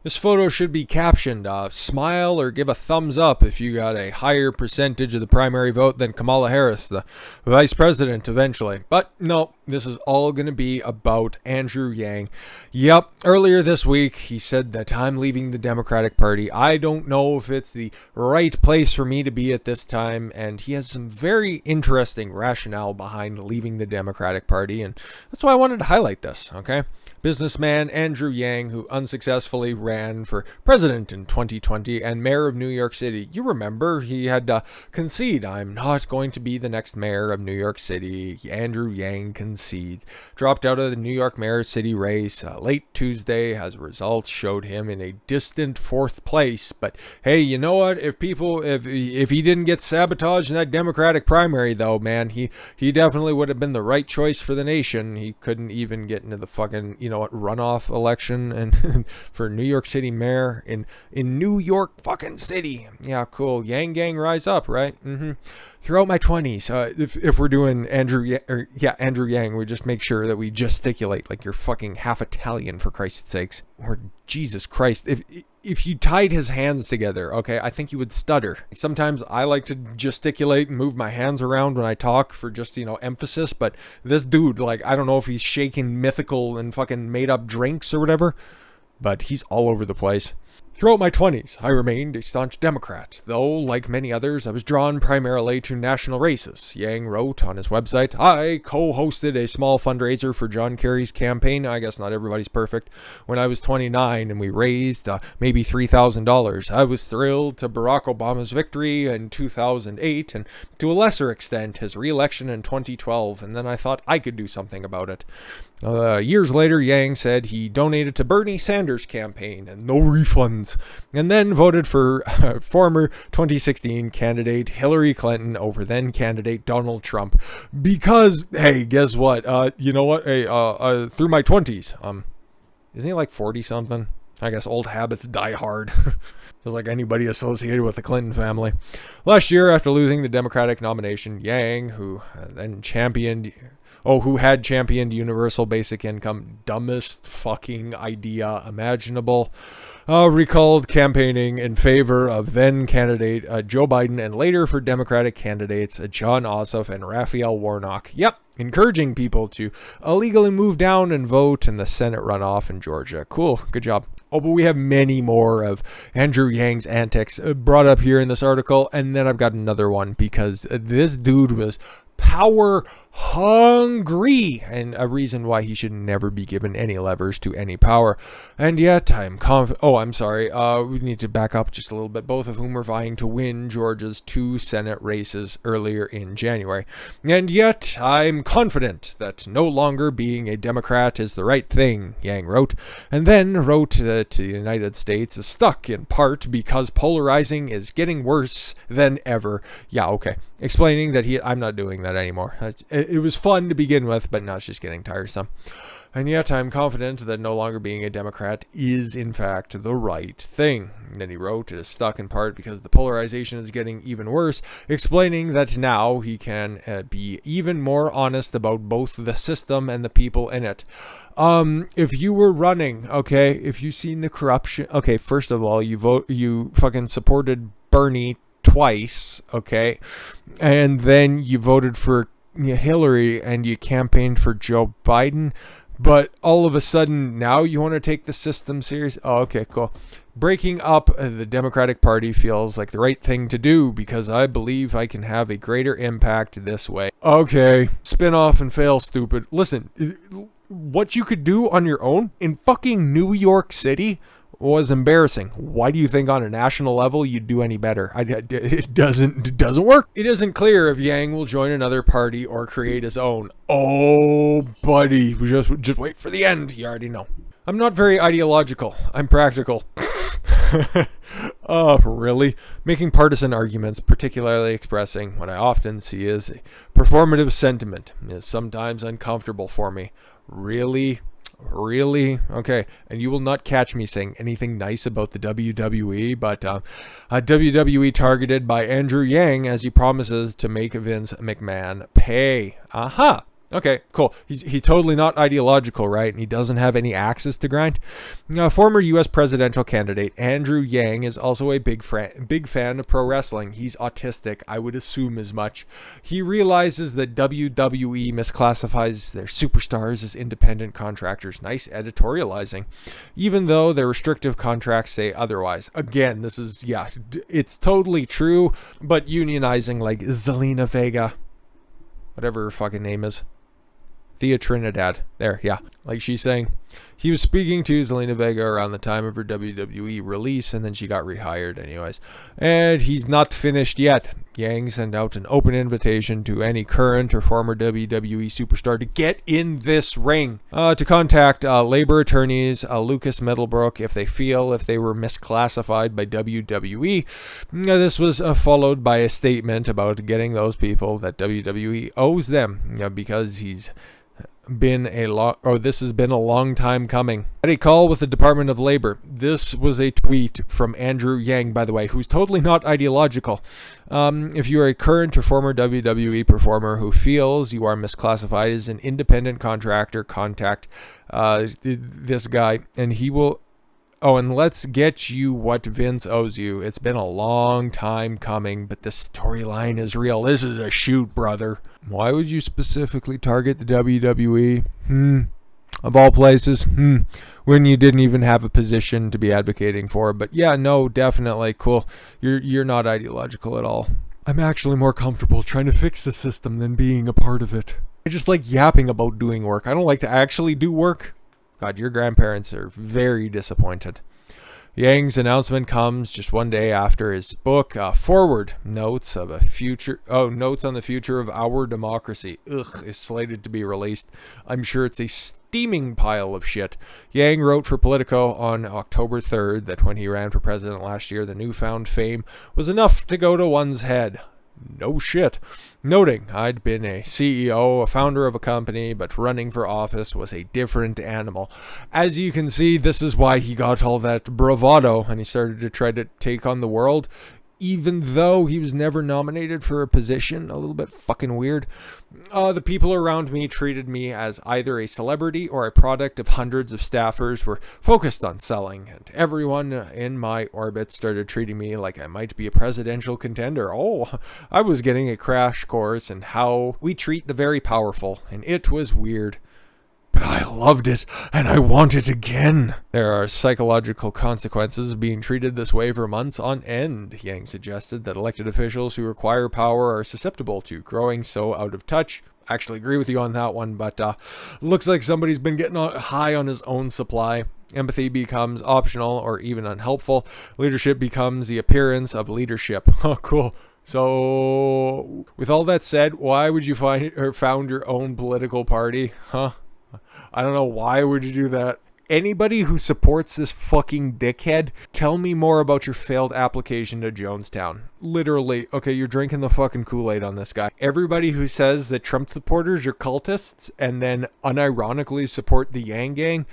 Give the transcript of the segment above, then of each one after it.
This photo should be captioned, smile or give a thumbs up if you got a higher percentage of the primary vote than Kamala Harris, the vice president eventually. But no, this is all going to be about Andrew Yang. Yep, earlier this week he said that I'm leaving the Democratic Party. I don't know if it's the right place for me to be at this time, and he has some very interesting rationale behind leaving the Democratic Party, and that's why I wanted to highlight this, okay? Businessman Andrew Yang, who unsuccessfully ran for president in 2020 and mayor of New York City. You remember, he had to concede, I'm not going to be the next mayor of New York City. Andrew Yang concedes. Dropped out of the New York mayor city race late Tuesday as results showed him in a distant fourth place. But hey, you know what? If he didn't get sabotaged in that Democratic primary, though, man, he definitely would have been the right choice for the nation. He couldn't even get into the fucking runoff election and for New York City mayor in New York fucking city. Yeah, cool. Yang gang rise up, right? Throughout my 20s, if we're doing Andrew Yang, we just make sure that we gesticulate like you're fucking half Italian, for Christ's sakes. Or Jesus Christ, if you tied his hands together, okay, I think you would stutter. Sometimes I like to gesticulate and move my hands around when I talk for just, emphasis, but this dude, like, I don't know if he's shaking mythical and fucking made up drinks or whatever, but he's all over the place. Throughout my 20s, I remained a staunch Democrat, though, like many others, I was drawn primarily to national races. Yang wrote on his website, I co-hosted a small fundraiser for John Kerry's campaign. I guess not everybody's perfect. When I was 29 and we raised maybe $3,000. I was thrilled to Barack Obama's victory in 2008 and to a lesser extent his re-election in 2012, and then I thought I could do something about it. Years later, Yang said he donated to Bernie Sanders' campaign and no refunds, and then voted for former 2016 candidate Hillary Clinton over then candidate Donald Trump because, hey, guess what? You know what? Hey, through my 20s, isn't he like 40 something? I guess old habits die hard. Just like anybody associated with the Clinton family. Last year, after losing the Democratic nomination, Yang, who had championed universal basic income, dumbest fucking idea imaginable, recalled campaigning in favor of then candidate Joe Biden and later for Democratic candidates John Ossoff and Raphael Warnock. Yep, encouraging people to illegally move down and vote in the Senate runoff in Georgia. Cool, good job. Oh, but we have many more of Andrew Yang's antics brought up here in this article, and then I've got another one because this dude was power hungry and a reason why he should never be given any levers to any power. And yet I'm confident. Oh, I'm sorry. We need to back up just a little bit. Both of whom were vying to win Georgia's 2 Senate races earlier in January. And yet I'm confident that no longer being a Democrat is the right thing, Yang wrote. And then wrote that the United States is stuck in part because polarizing is getting worse than ever. Yeah, okay. Explaining that I'm not doing that anymore. It was fun to begin with, but now it's just getting tiresome. And yet I'm confident that no longer being a Democrat is, in fact, the right thing. And then he wrote, it is stuck in part because the polarization is getting even worse, explaining that now he can be even more honest about both the system and the people in it. If you were running, okay, if you've seen the corruption, okay, first of all, you fucking supported Bernie twice, okay, and then you voted for Hillary and you campaigned for Joe Biden, but all of a sudden now you want to take the system serious. Oh, okay, cool. Breaking up the Democratic Party feels like the right thing to do because I believe I can have a greater impact this way. Okay, spin off and fail stupid. Listen, what you could do on your own in fucking New York City was embarrassing. Why do you think on a national level you'd do any better? It doesn't work. It isn't clear if Yang will join another party or create his own. Oh, buddy, just wait for the end. You already know. I'm not very ideological. I'm practical. Oh, really? Making partisan arguments, particularly expressing what I often see as a performative sentiment, is sometimes uncomfortable for me. Really? Okay. And you will not catch me saying anything nice about the WWE, but WWE targeted by Andrew Yang as he promises to make Vince McMahon pay. Aha. Okay, cool. He's totally not ideological, right? And he doesn't have any axes to grind. Now, former U.S. presidential candidate Andrew Yang is also a big fan of pro wrestling. He's autistic. I would assume as much. He realizes that WWE misclassifies their superstars as independent contractors. Nice editorializing, even though their restrictive contracts say otherwise. Again, this is, yeah, it's totally true, but unionizing like Zelina Vega, whatever her fucking name is. Thea Trinidad. There, yeah. Like she's saying, he was speaking to Zelina Vega around the time of her WWE release, and then she got rehired anyways. And he's not finished yet. Yang sent out an open invitation to any current or former WWE superstar to get in this ring, to contact labor attorneys, Lucas Middlebrook, if they were misclassified by WWE. This was followed by a statement about getting those people that WWE owes them, because this has been a long time coming. At a call with the Department of Labor. This was a tweet from Andrew Yang, by the way, who's totally not ideological. If you are a current or former WWE performer who feels you are misclassified as an independent contractor, contact this guy, and he will. Oh, and let's get you what Vince owes you. It's been a long time coming, but the storyline is real. This is a shoot, brother. Why would you specifically target the WWE? Of all places? When you didn't even have a position to be advocating for. But yeah, no, definitely. Cool. You're not ideological at all. I'm actually more comfortable trying to fix the system than being a part of it. I just like yapping about doing work. I don't like to actually do work. God, your grandparents are very disappointed. Yang's announcement comes just one day after his book, Forward, Notes on the Future of Our Democracy, is slated to be released. I'm sure it's a steaming pile of shit. Yang wrote for Politico on October 3rd that when he ran for president last year, the newfound fame was enough to go to one's head. No shit. Noting, I'd been a CEO, a founder of a company, but running for office was a different animal. As you can see, this is why he got all that bravado and he started to try to take on the world, even though he was never nominated for a position. A little bit fucking weird. The people around me treated me as either a celebrity or a product of hundreds of staffers were focused on selling, and everyone in my orbit started treating me like I might be a presidential contender. Oh, I was getting a crash course in how we treat the very powerful, and it was weird. But I loved it, and I want it again. There are psychological consequences of being treated this way for months on end. Yang suggested that elected officials who acquire power are susceptible to growing so out of touch. I actually agree with you on that one, but looks like somebody's been getting high on his own supply. Empathy becomes optional or even unhelpful. Leadership becomes the appearance of leadership. Oh, cool. So, with all that said, why would you found your own political party? Huh? I don't know, why would you do that? Anybody who supports this fucking dickhead, tell me more about your failed application to Jonestown. Literally, okay, you're drinking the fucking Kool-Aid on this guy. Everybody who says that Trump supporters are cultists and then unironically support the Yang Gang,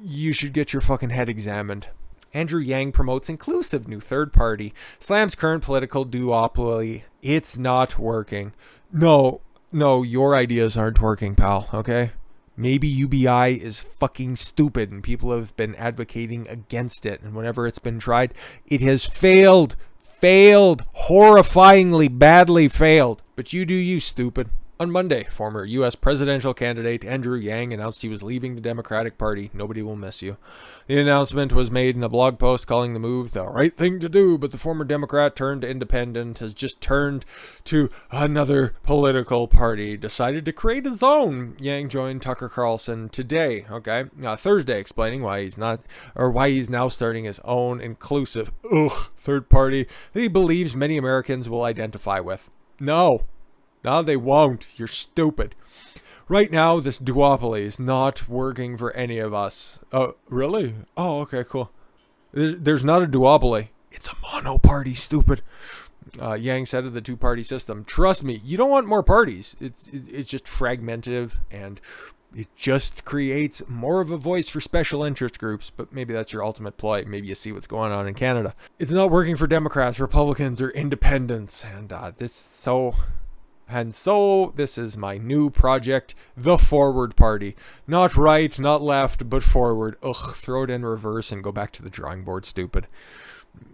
you should get your fucking head examined. Andrew Yang promotes inclusive new third party, slams current political duopoly. It's not working. No, your ideas aren't working, pal, okay? Maybe UBI is fucking stupid and people have been advocating against it, and whenever it's been tried, it has failed, horrifyingly badly failed. But you do you, stupid. On Monday, former U.S. presidential candidate Andrew Yang announced he was leaving the Democratic Party. Nobody will miss you. The announcement was made in a blog post calling the move the right thing to do, but the former Democrat turned independent has just turned to another political party, decided to create his own. Yang joined Tucker Carlson today, Thursday, explaining why he's now starting his own inclusive, third party that he believes many Americans will identify with. No, they won't. You're stupid. Right now, this duopoly is not working for any of us. Oh, really? Oh, okay, cool. There's not a duopoly. It's a mono-party, stupid. Yang said of the two-party system, trust me, you don't want more parties. It's just fragmented, and it just creates more of a voice for special interest groups. But maybe that's your ultimate ploy. Maybe you see what's going on in Canada. It's not working for Democrats, Republicans, or independents. And this so... And so this is my new project, the Forward Party. Not right, not left, but forward. Ugh, throw it in reverse and go back to the drawing board, stupid.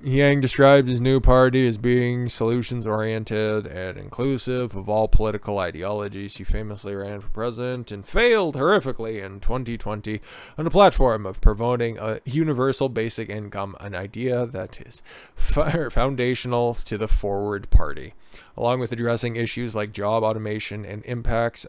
Yang described his new party as being solutions-oriented and inclusive of all political ideologies. He famously ran for president and failed horrifically in 2020 on a platform of promoting a universal basic income, an idea that is foundational to the Forward Party, along with addressing issues like job automation and impacts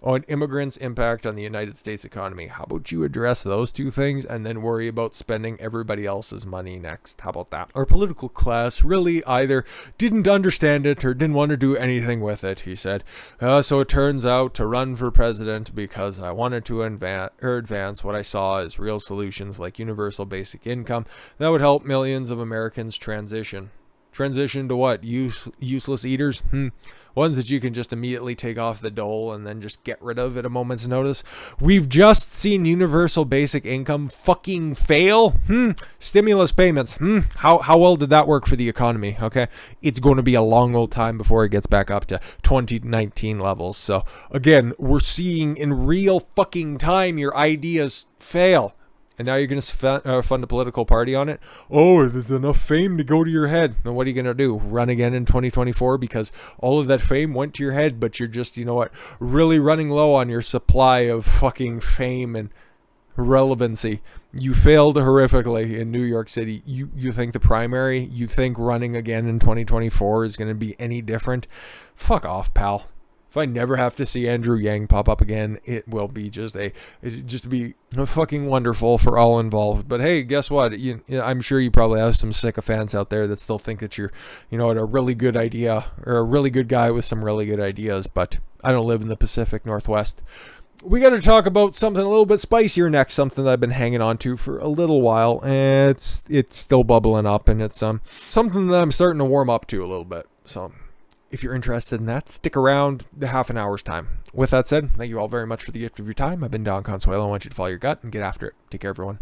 on immigrants' impact on the United States economy. How about you address those two things and then worry about spending everybody else's money next? How about that? Our political class really either didn't understand it or didn't want to do anything with it, he said. So it turns out to run for president because I wanted to advance what I saw as real solutions like universal basic income that would help millions of Americans transition. Transition to what? Useless eaters? Ones that you can just immediately take off the dole and then just get rid of at a moment's notice. We've just seen universal basic income fucking fail. Stimulus payments. How well did that work for the economy? Okay. It's going to be a long old time before it gets back up to 2019 levels. So again, we're seeing in real fucking time your ideas fail. And now you're going to fund a political party on it? Oh, there's enough fame to go to your head. Then what are you going to do? Run again in 2024 because all of that fame went to your head, but you're just, you know what, really running low on your supply of fucking fame and relevancy. You failed horrifically in New York City. You think the primary, you think running again in 2024 is going to be any different? Fuck off, pal. If I never have to see Andrew Yang pop up again, it will be just be fucking wonderful for all involved. But hey, guess what? I'm sure you probably have some sycophants out there that still think that you're, a really good idea or a really good guy with some really good ideas. But I don't live in the Pacific Northwest. We got to talk about something a little bit spicier next, something that I've been hanging on to for a little while, and it's still bubbling up, and it's something that I'm starting to warm up to a little bit. So if you're interested in that, stick around the half an hour's time. With that said, thank you all very much for the gift of your time. I've been Don Consuelo. I want you to follow your gut and get after it. Take care, everyone.